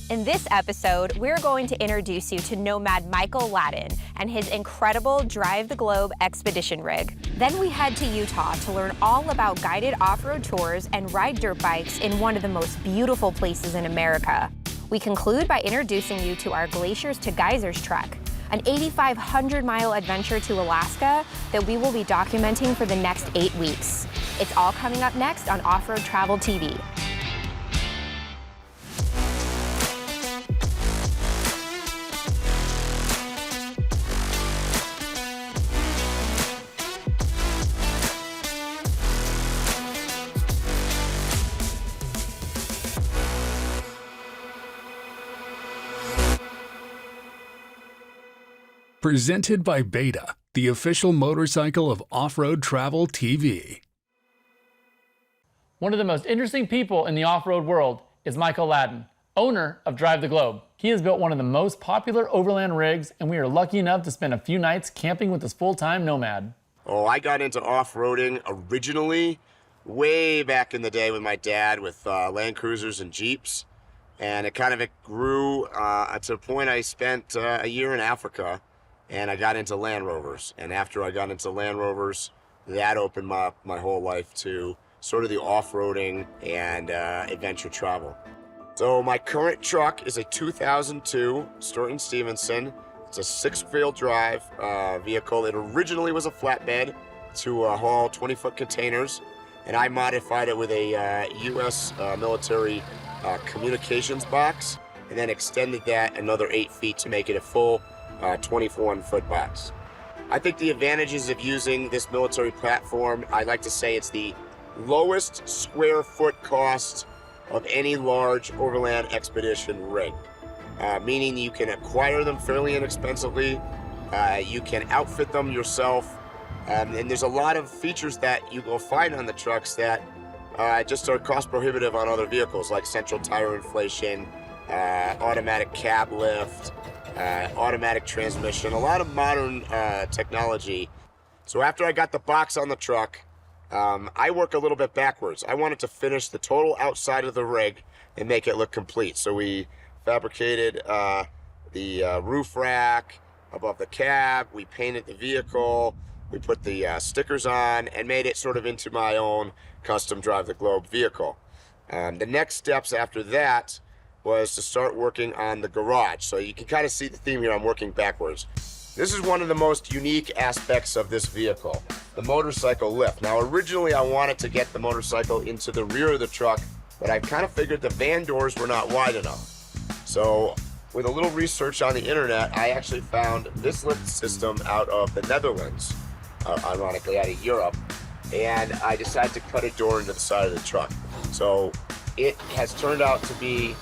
In this episode, we're going to introduce you to nomad Michael Ladden and his incredible Drive the Globe expedition rig. Then we head to Utah to learn all about guided off-road tours and ride dirt bikes in one of the most beautiful places in America. We conclude by introducing you to our Glaciers to Geysers trek, an 8,500-mile adventure to Alaska that we will be documenting for the next 8 weeks. It's all coming up next on Off-Road Travel TV. Presented by Beta, the official motorcycle of Off-Road Travel TV. One of the most interesting people in the off-road world is Michael Ladden, owner of Drive the Globe. He has built one of the most popular overland rigs, and we are lucky enough to spend a few nights camping with this full-time nomad. Oh, I got into off-roading originally way back in the day with my dad with Land Cruisers and Jeeps. And it grew to the point I spent a year in Africa. And I got into Land Rovers. And after I got into Land Rovers, that opened my whole life to sort of the off-roading and adventure travel. So my current truck is a 2002 Sturton Stevenson. It's a 6-wheel drive vehicle. It originally was a flatbed to haul 20-foot containers. And I modified it with a U.S. military communications box, and then extended that another 8 feet to make it a full 24-foot box. I think the advantages of using this military platform, I like to say it's the lowest square foot cost of any large overland expedition rig. Meaning you can acquire them fairly inexpensively, you can outfit them yourself, and there's a lot of features that you will find on the trucks that just are cost prohibitive on other vehicles, like central tire inflation, automatic cab lift, automatic transmission, a lot of modern technology. So after I got the box on the truck, I work a little bit backwards. I wanted to finish the total outside of the rig and make it look complete. So we fabricated the roof rack above the cab, we painted the vehicle, we put the stickers on and made it sort of into my own custom Drive the Globe vehicle. The next steps after that was to start working on the garage. So you can kind of see the theme here, I'm working backwards. This is one of the most unique aspects of this vehicle, the motorcycle lift. Now originally I wanted to get the motorcycle into the rear of the truck, but I kind of figured the van doors were not wide enough. So with a little research on the internet, I actually found this lift system out of the Netherlands, ironically out of Europe, and I decided to cut a door into the side of the truck. So it has turned out to be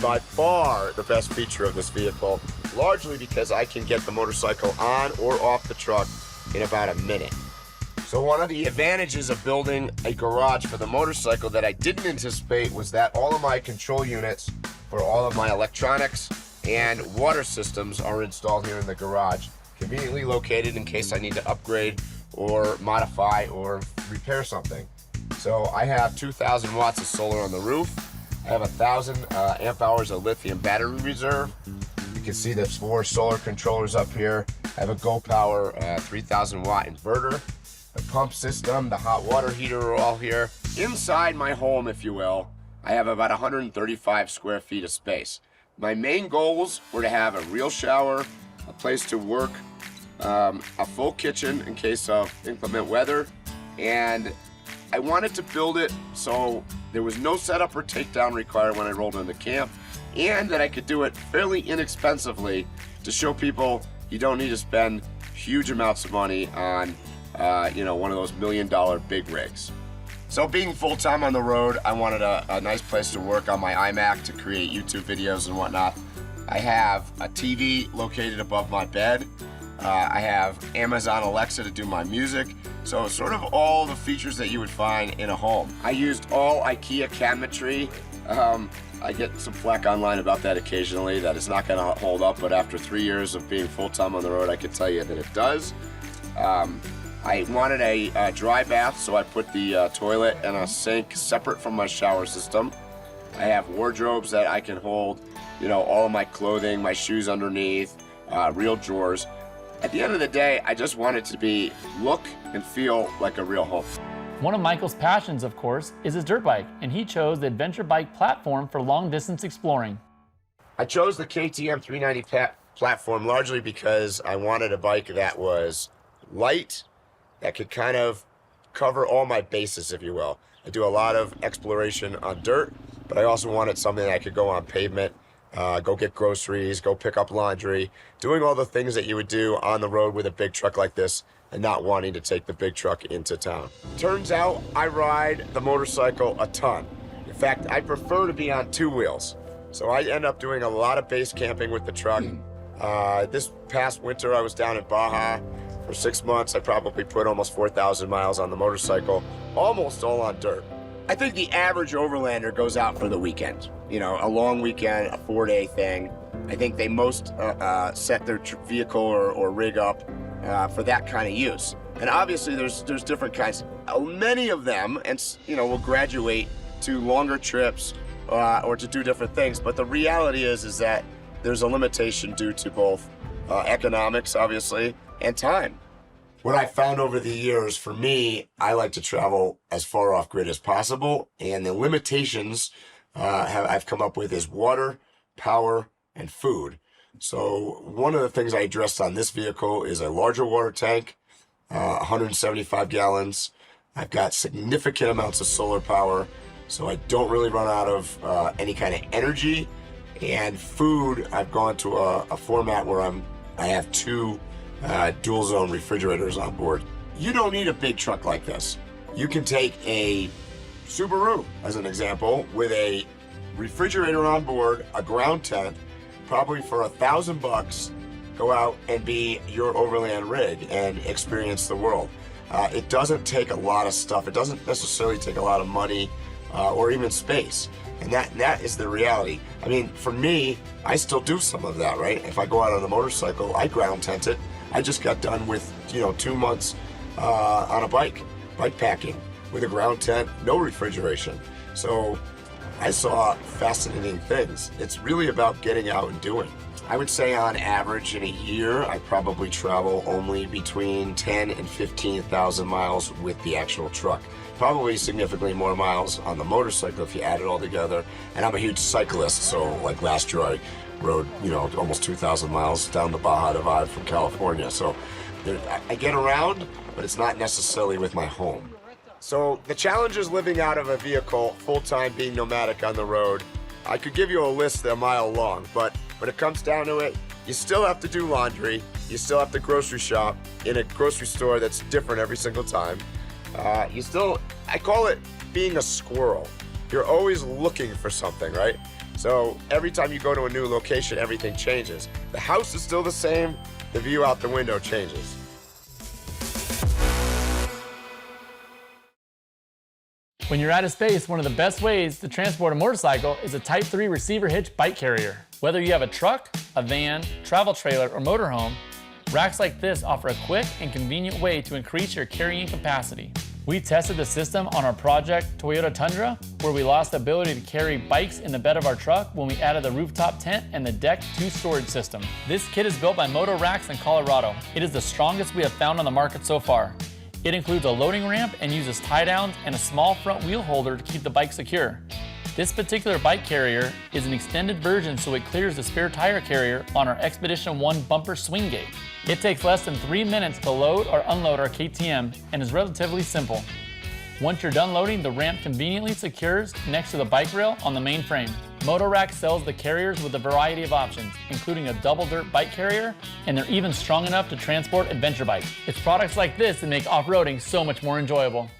by far the best feature of this vehicle, largely because I can get the motorcycle on or off the truck in about a minute. So one of the advantages of building a garage for the motorcycle that I didn't anticipate was that all of my control units for all of my electronics and water systems are installed here in the garage, conveniently located in case I need to upgrade or modify or repair something. So I have 2,000 watts of solar on the roof. I have 1,000 amp hours of lithium battery reserve. You can see there's 4 solar controllers up here. I have a GoPower 3,000 watt inverter. The pump system, the hot water heater are all here. Inside my home, if you will, I have about 135 square feet of space. My main goals were to have a real shower, a place to work, a full kitchen in case of inclement weather, and I wanted to build it so there was no setup or takedown required when I rolled into camp, and that I could do it fairly inexpensively to show people you don't need to spend huge amounts of money on one of those $1 million big rigs. So being full-time on the road, I wanted a nice place to work on my iMac to create YouTube videos and whatnot. I have a TV located above my bed. I have Amazon Alexa to do my music. So sort of all the features that you would find in a home. I used all IKEA cabinetry. I get some flack online about that occasionally, that it's not gonna hold up, but after 3 years of being full-time on the road, I can tell you that it does. I wanted a dry bath, so I put the toilet and a sink separate from my shower system. I have wardrobes that I can hold, you know, all of my clothing, my shoes underneath, real drawers. At the end of the day, I just want it to look and feel like a real home. One of Michael's passions, of course, is his dirt bike, and he chose the adventure bike platform for long-distance exploring. I chose the KTM 390 platform largely because I wanted a bike that was light, that could kind of cover all my bases, if you will. I do a lot of exploration on dirt, but I also wanted something that I could go on pavement, go get groceries, go pick up laundry, doing all the things that you would do on the road with a big truck like this and not wanting to take the big truck into town. Turns out I ride the motorcycle a ton. In fact, I prefer to be on two wheels. So I end up doing a lot of base camping with the truck. This past winter, I was down in Baja for 6 months. I probably put almost 4,000 miles on the motorcycle, almost all on dirt. I think the average overlander goes out for the weekend. You know, a long weekend, a 4-day thing. I think they most set their vehicle or rig up for that kind of use. And obviously there's different kinds. Many of them, and you know, will graduate to longer trips or to do different things. But the reality is that there's a limitation due to both economics, obviously, and time. What I found over the years, for me, I like to travel as far off grid as possible, and the limitations I've come up with is water, power, and food. So one of the things I addressed on this vehicle is a larger water tank, 175 gallons. I've got significant amounts of solar power, so I don't really run out of any kind of energy. And food, I've gone to a format where I have two dual zone refrigerators on board. You don't need a big truck like this. You can take a Subaru as an example with a refrigerator on board, a ground tent, probably for $1,000, go out and be your overland rig and experience the world. It doesn't take a lot of stuff. It doesn't necessarily take a lot of money or even space. And that is the reality. I mean, for me, I still do some of that, right? If I go out on a motorcycle, I ground tent it. I just got done with, 2 months on a bike packing with a ground tent, no refrigeration. So I saw fascinating things. It's really about getting out and doing. I would say on average in a year, I probably travel only between 10 and 15,000 miles with the actual truck. Probably significantly more miles on the motorcycle if you add it all together. And I'm a huge cyclist, so like last year I rode, almost 2,000 miles down the Baja Divide from California. So I get around, but it's not necessarily with my home. So the challenge is living out of a vehicle full-time, being nomadic on the road. I could give you a list a mile long, but when it comes down to it, you still have to do laundry. You still have to grocery shop in a grocery store that's different every single time. I call it being a squirrel. You're always looking for something, right? So every time you go to a new location, everything changes. The house is still the same, the view out the window changes. When you're out of space, one of the best ways to transport a motorcycle is a Type 3 receiver hitch bike carrier. Whether you have a truck, a van, travel trailer, or motorhome, racks like this offer a quick and convenient way to increase your carrying capacity. We tested the system on our project Toyota Tundra, where we lost the ability to carry bikes in the bed of our truck when we added the rooftop tent and the deck 2 storage system. This kit is built by Motorax in Colorado. It is the strongest we have found on the market so far. It includes a loading ramp and uses tie downs and a small front wheel holder to keep the bike secure. This particular bike carrier is an extended version, so it clears the spare tire carrier on our Expedition 1 bumper swing gate. It takes less than 3 minutes to load or unload our KTM and is relatively simple. Once you're done loading, the ramp conveniently secures next to the bike rail on the main frame. Motorax sells the carriers with a variety of options, including a double dirt bike carrier, and they're even strong enough to transport adventure bikes. It's products like this that make off-roading so much more enjoyable.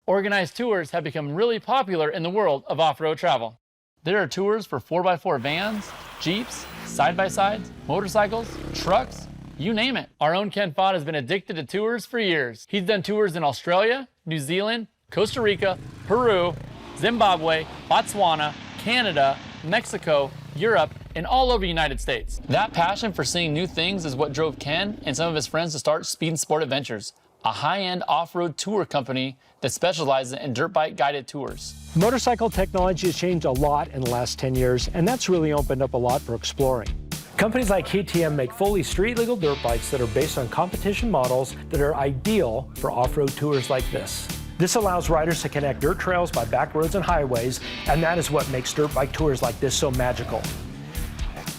Organized tours have become really popular in the world of off-road travel. There are tours for 4x4 vans, Jeeps, side-by-sides, motorcycles, trucks, you name it. Our own Ken Faught has been addicted to tours for years. He's done tours in Australia, New Zealand, Costa Rica, Peru, Zimbabwe, Botswana, Canada, Mexico, Europe, and all over the United States. That passion for seeing new things is what drove Ken and some of his friends to start Speed and Sport Adventures, a high-end off-road tour company that specializes in dirt bike guided tours. Motorcycle technology has changed a lot in the last 10 years, and that's really opened up a lot for exploring. Companies like KTM make fully street-legal dirt bikes that are based on competition models that are ideal for off-road tours like this. This allows riders to connect dirt trails by back roads and highways, and that is what makes dirt bike tours like this so magical.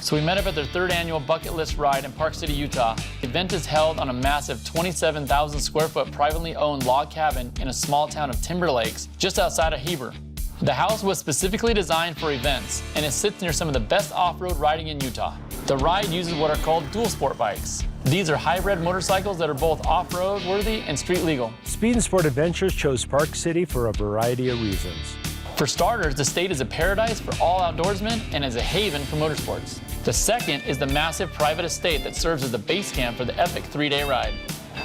So we met up at their 3rd annual bucket list ride in Park City, Utah. The event is held on a massive 27,000 square foot privately owned log cabin in a small town of Timber Lakes, just outside of Heber. The house was specifically designed for events, and it sits near some of the best off-road riding in Utah. The ride uses what are called dual sport bikes. These are hybrid motorcycles that are both off-road worthy and street legal. Speed and Sport Adventures chose Park City for a variety of reasons. For starters, the state is a paradise for all outdoorsmen and is a haven for motorsports. The second is the massive private estate that serves as the base camp for the epic 3-day ride.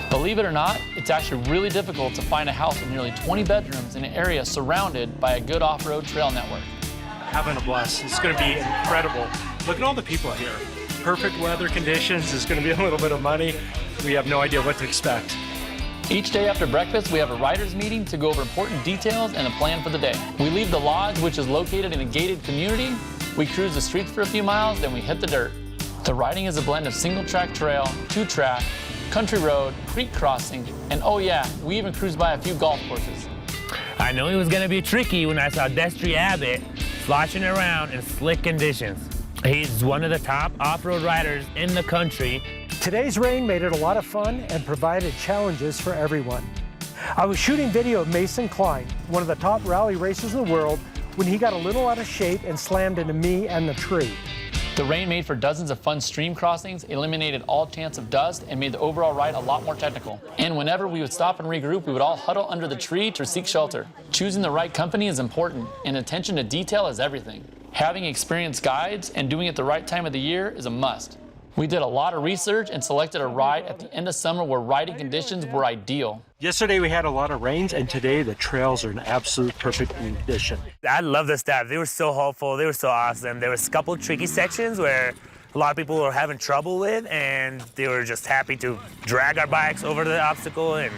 Believe it or not, it's actually really difficult to find a house with nearly 20 bedrooms in an area surrounded by a good off-road trail network. Having a blast. It's going to be incredible. Look at all the people here. Perfect weather conditions. There's going to be a little bit of money. We have no idea what to expect. Each day after breakfast, we have a riders meeting to go over important details and a plan for the day. We leave the lodge, which is located in a gated community. We cruise the streets for a few miles, then we hit the dirt. The riding is a blend of single-track trail, 2-track, country road, creek crossing, and oh yeah, we even cruised by a few golf courses. I knew it was gonna be tricky when I saw Destry Abbott sloshing around in slick conditions. He's one of the top off-road riders in the country. Today's rain made it a lot of fun and provided challenges for everyone. I was shooting video of Mason Klein, one of the top rally racers in the world, when he got a little out of shape and slammed into me and the tree. The rain made for dozens of fun stream crossings, eliminated all chance of dust, and made the overall ride a lot more technical. And whenever we would stop and regroup, we would all huddle under the tree to seek shelter. Choosing the right company is important, and attention to detail is everything. Having experienced guides and doing it the right time of the year is a must. We did a lot of research and selected a ride at the end of summer where riding conditions were ideal. Yesterday we had a lot of rains, and today the trails are in absolute perfect condition. I love the staff. They were so helpful. They were so awesome. There was a couple tricky sections where a lot of people were having trouble with, and they were just happy to drag our bikes over the obstacle, and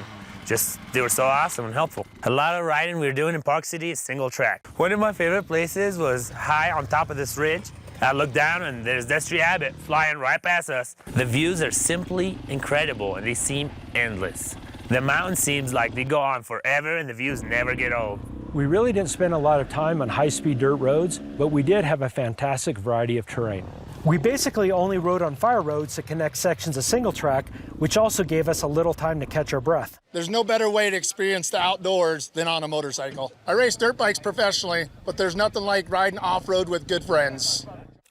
they were so awesome and helpful. A lot of riding we were doing in Park City is single track. One of my favorite places was high on top of this ridge. I look down and there's Destry Abbott flying right past us. The views are simply incredible and they seem endless. The mountain seems like they go on forever and the views never get old. We really didn't spend a lot of time on high-speed dirt roads, but we did have a fantastic variety of terrain. We basically only rode on fire roads to connect sections of single track, which also gave us a little time to catch our breath. There's no better way to experience the outdoors than on a motorcycle. I race dirt bikes professionally, but there's nothing like riding off-road with good friends.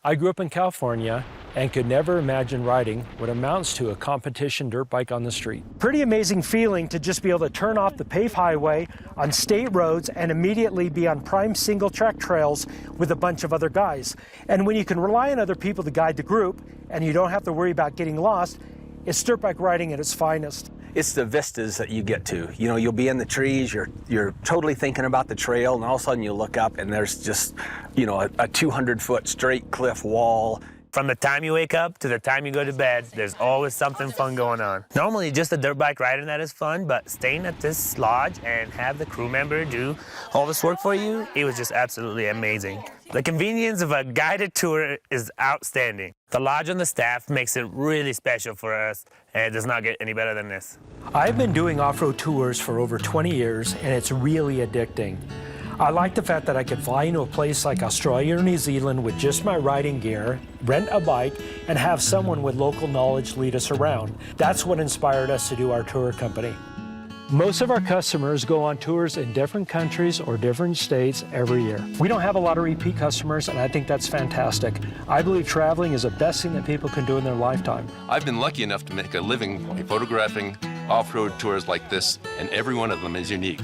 I grew up in California and could never imagine riding what amounts to a competition dirt bike on the street. Pretty amazing feeling to just be able to turn off the paved highway on state roads and immediately be on prime single track trails with a bunch of other guys. And when you can rely on other people to guide the group and you don't have to worry about getting lost, it's dirt bike riding at its finest. It's the vistas that you get to. You know, you'll be in the trees, you're totally thinking about the trail, and all of a sudden you look up and there's just, you know, a 200-foot straight cliff wall. From the time you wake up to the time you go to bed, there's always something fun going on. Normally just a dirt bike riding that is fun, but staying at this lodge and have the crew member do all this work for you, it was just absolutely amazing. The convenience of a guided tour is outstanding. The lodge and the staff makes it really special for us, and it does not get any better than this. I've been doing off-road tours for over 20 years, and it's really addicting. I like the fact that I could fly into a place like Australia or New Zealand with just my riding gear, rent a bike, and have someone with local knowledge lead us around. That's what inspired us to do our tour company. Most of our customers go on tours in different countries or different states every year. We don't have a lot of repeat customers, and I think that's fantastic. I believe traveling is the best thing that people can do in their lifetime. I've been lucky enough to make a living photographing off-road tours like this, and every one of them is unique.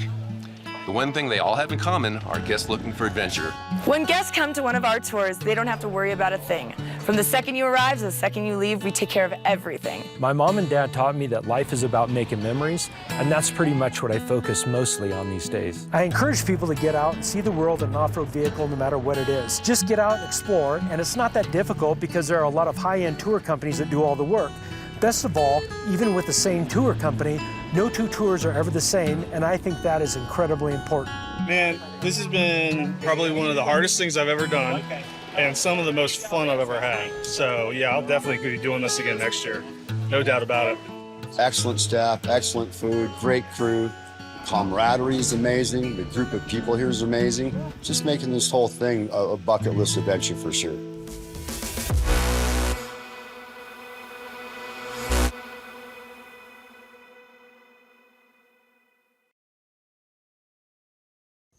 The one thing they all have in common are guests looking for adventure. When guests come to one of our tours, they don't have to worry about a thing. From the second you arrive to the second you leave, we take care of everything. My mom and dad taught me that life is about making memories, and that's pretty much what I focus mostly on these days. I encourage people to get out and see the world in an off-road vehicle no matter what it is. Just get out and explore, and it's not that difficult because there are a lot of high-end tour companies that do all the work. Best of all, even with the same tour company, no two tours are ever the same, and I think that is incredibly important. Man, this has been probably one of the hardest things I've ever done, and some of the most fun I've ever had. So yeah, I'll definitely be doing this again next year. No doubt about it. Excellent staff, excellent food, great crew. Camaraderie is amazing. The group of people here is amazing. Just making this whole thing a bucket list adventure for sure.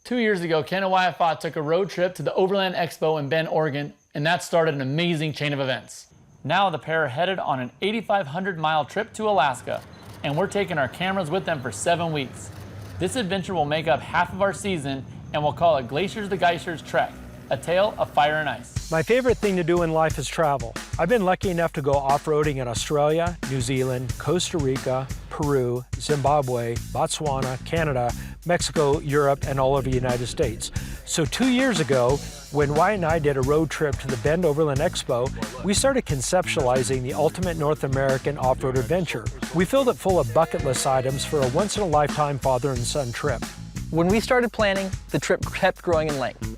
Two years ago, Ken Faught took a road trip to the Overland Expo in Bend, Oregon, and that started an amazing chain of events. Now the pair are headed on an 8,500-mile trip to Alaska, and we're taking our cameras with them for 7 weeks. This adventure will make up half of our season, and we'll call it Glaciers the Geysers Trek, a tale of fire and ice. My favorite thing to do in life is travel. I've been lucky enough to go off-roading in Australia, New Zealand, Costa Rica, Peru, Zimbabwe, Botswana, Canada, Mexico, Europe, and all over the United States. So 2 years ago, when Wyatt and I did a road trip to the Bend Overland Expo, we started conceptualizing the ultimate North American off-road adventure. We filled it full of bucket list items for a once-in-a-lifetime father and son trip. When we started planning, the trip kept growing in length.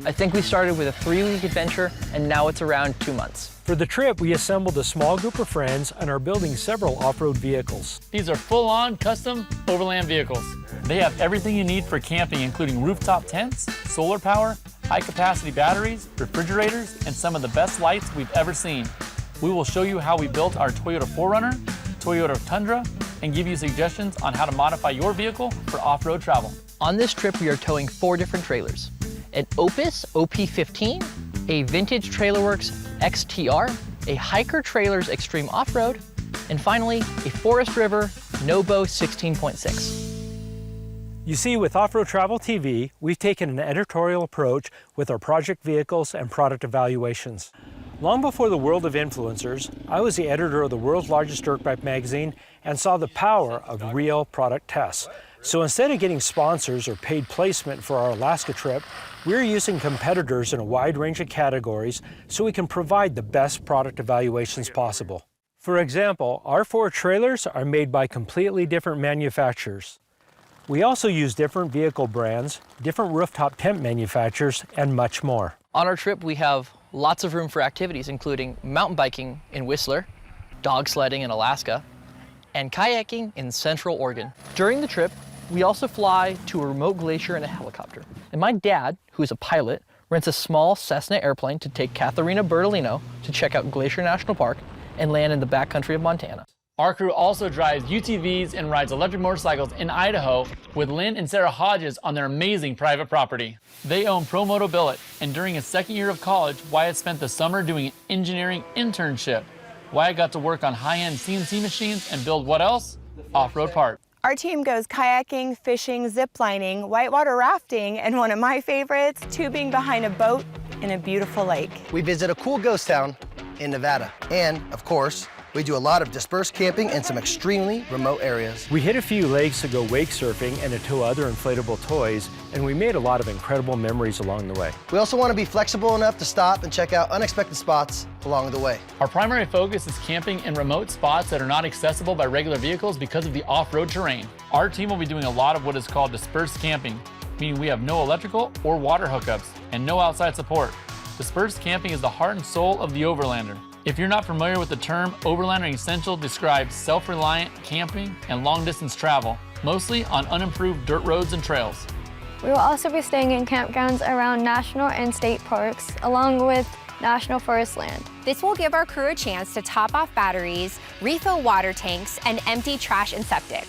I think we started with a 3-week adventure, and now it's around 2 months. For the trip, we assembled a small group of friends and are building several off-road vehicles. These are full-on custom Overland vehicles. They have everything you need for camping, including rooftop tents, solar power, high-capacity batteries, refrigerators, and some of the best lights we've ever seen. We will show you how we built our Toyota 4Runner, Toyota Tundra, and give you suggestions on how to modify your vehicle for off-road travel. On this trip, we are towing 4 different trailers: an Opus OP15, a Vintage TrailerWorks XTR, a Hiker Trailers Extreme Off-Road, and finally, a Forest River Nobo 16.6. You see, with Off-Road Travel TV, we've taken an editorial approach with our project vehicles and product evaluations. Long before the world of influencers, I was the editor of the world's largest dirt bike magazine and saw the power of real product tests. So instead of getting sponsors or paid placement for our Alaska trip, we're using competitors in a wide range of categories so we can provide the best product evaluations possible. For example, our 4 trailers are made by completely different manufacturers. We also use different vehicle brands, different rooftop tent manufacturers, and much more. On our trip, we have lots of room for activities, including mountain biking in Whistler, dog sledding in Alaska, and kayaking in Central Oregon. During the trip, we also fly to a remote glacier in a helicopter. And my dad, who is a pilot, rents a small Cessna airplane to take Katharina Bertolino to check out Glacier National Park and land in the backcountry of Montana. Our crew also drives UTVs and rides electric motorcycles in Idaho with Lynn and Sarah Hodges on their amazing private property. They own Pro Moto Billet, and during his second year of college, Wyatt spent the summer doing an engineering internship. Wyatt got to work on high-end CNC machines and build what else? Off-road parts. Our team goes kayaking, fishing, ziplining, whitewater rafting, and one of my favorites, tubing behind a boat in a beautiful lake. We visit a cool ghost town in Nevada. And, of course, we do a lot of dispersed camping in some extremely remote areas. We hit a few lakes to go wake surfing and to tow other inflatable toys, and we made a lot of incredible memories along the way. We also want to be flexible enough to stop and check out unexpected spots along the way. Our primary focus is camping in remote spots that are not accessible by regular vehicles because of the off-road terrain. Our team will be doing a lot of what is called dispersed camping, meaning we have no electrical or water hookups and no outside support. Dispersed camping is the heart and soul of the Overlander. If you're not familiar with the term, Overlanding Essential describes self-reliant camping and long-distance travel, mostly on unimproved dirt roads and trails. We will also be staying in campgrounds around national and state parks, along with national forest land. This will give our crew a chance to top off batteries, refill water tanks, and empty trash and septic.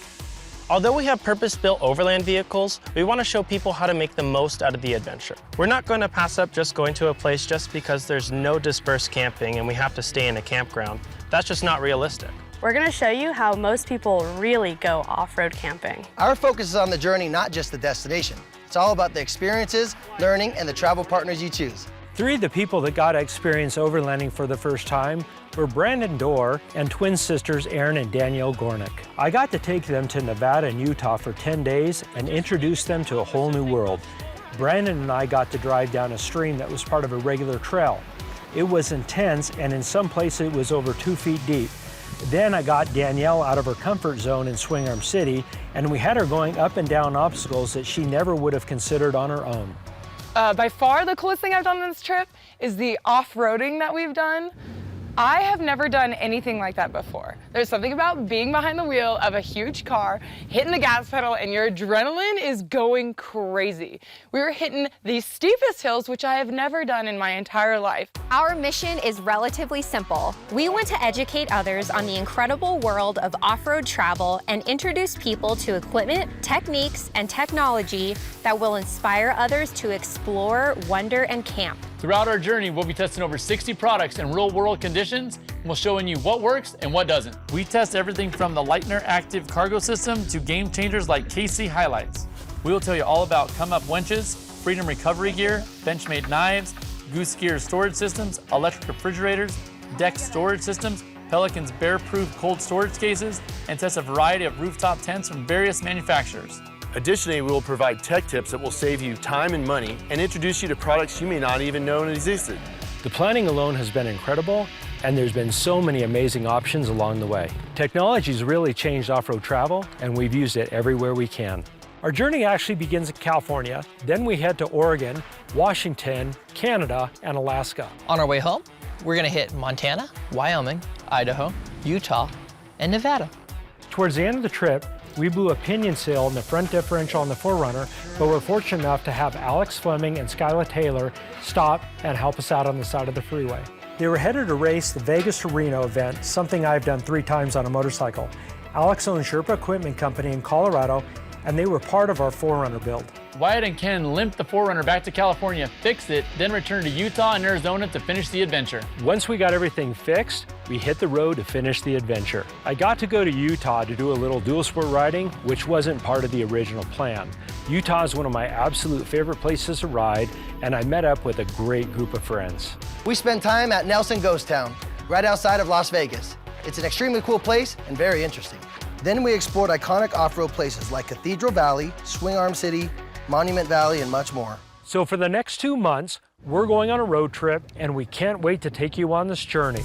Although we have purpose-built overland vehicles, we want to show people how to make the most out of the adventure. We're not going to pass up just going to a place just because there's no dispersed camping and we have to stay in a campground. That's just not realistic. we're going to show you how most people really go off-road camping. Our focus is on the journey, not just the destination. It's all about the experiences, learning, and the travel partners you choose. 3 of the people that got to experience overlanding for the first time were Brandon Dorr and twin sisters Erin and Danielle Gornick. I got to take them to Nevada and Utah for 10 days and introduce them to a whole new world. Brandon and I got to drive down a stream that was part of a regular trail. It was intense, and in some places it was over 2 feet deep. Then I got Danielle out of her comfort zone in Swing Arm City, and we had her going up and down obstacles that she never would have considered on her own. By far the coolest thing I've done on this trip is the off-roading that we've done. I have never done anything like that before. There's something about being behind the wheel of a huge car, hitting the gas pedal, and your adrenaline is going crazy. We were hitting the steepest hills, which I have never done in my entire life. Our mission is relatively simple. We want to educate others on the incredible world of off-road travel and introduce people to equipment, techniques, and technology that will inspire others to explore, wonder, and camp. Throughout our journey, we'll be testing over 60 products in real-world conditions, and we'll showing you what works and what doesn't. We test everything from the Lightner Active cargo system to game changers like KC Highlights. We will tell you all about come-up winches, Freedom recovery gear, Benchmade knives, Goose Gear storage systems, electric refrigerators, Dex storage systems, Pelican's bear-proof cold storage cases, and test a variety of rooftop tents from various manufacturers. Additionally, we will provide tech tips that will save you time and money and introduce you to products you may not even know existed. The planning alone has been incredible, and there's been so many amazing options along the way. Technology's really changed off-road travel, and we've used it everywhere we can. Our journey actually begins in California, then we head to Oregon, Washington, Canada, and Alaska. On our way home, we're gonna hit Montana, Wyoming, Idaho, Utah, and Nevada. Towards the end of the trip, we blew a pinion sail in the front differential on the 4Runner, but we're fortunate enough to have Alex Fleming and Skyla Taylor stop and help us out on the side of the freeway. They were headed to race the Vegas to Reno event, something I've done 3 times on a motorcycle. Alex owns Sherpa Equipment Company in Colorado, and they were part of our 4Runner build. Wyatt and Ken limped the 4Runner back to California, fixed it, then returned to Utah and Arizona to finish the adventure. Once we got everything fixed, we hit the road to finish the adventure. I got to go to Utah to do a little dual sport riding, which wasn't part of the original plan. Utah is one of my absolute favorite places to ride, and I met up with a great group of friends. We spent time at Nelson Ghost Town, right outside of Las Vegas. It's an extremely cool place and very interesting. Then we explored iconic off-road places like Cathedral Valley, Swing Arm City, Monument Valley, and much more. So for the next 2 months, we're going on a road trip, and we can't wait to take you on this journey.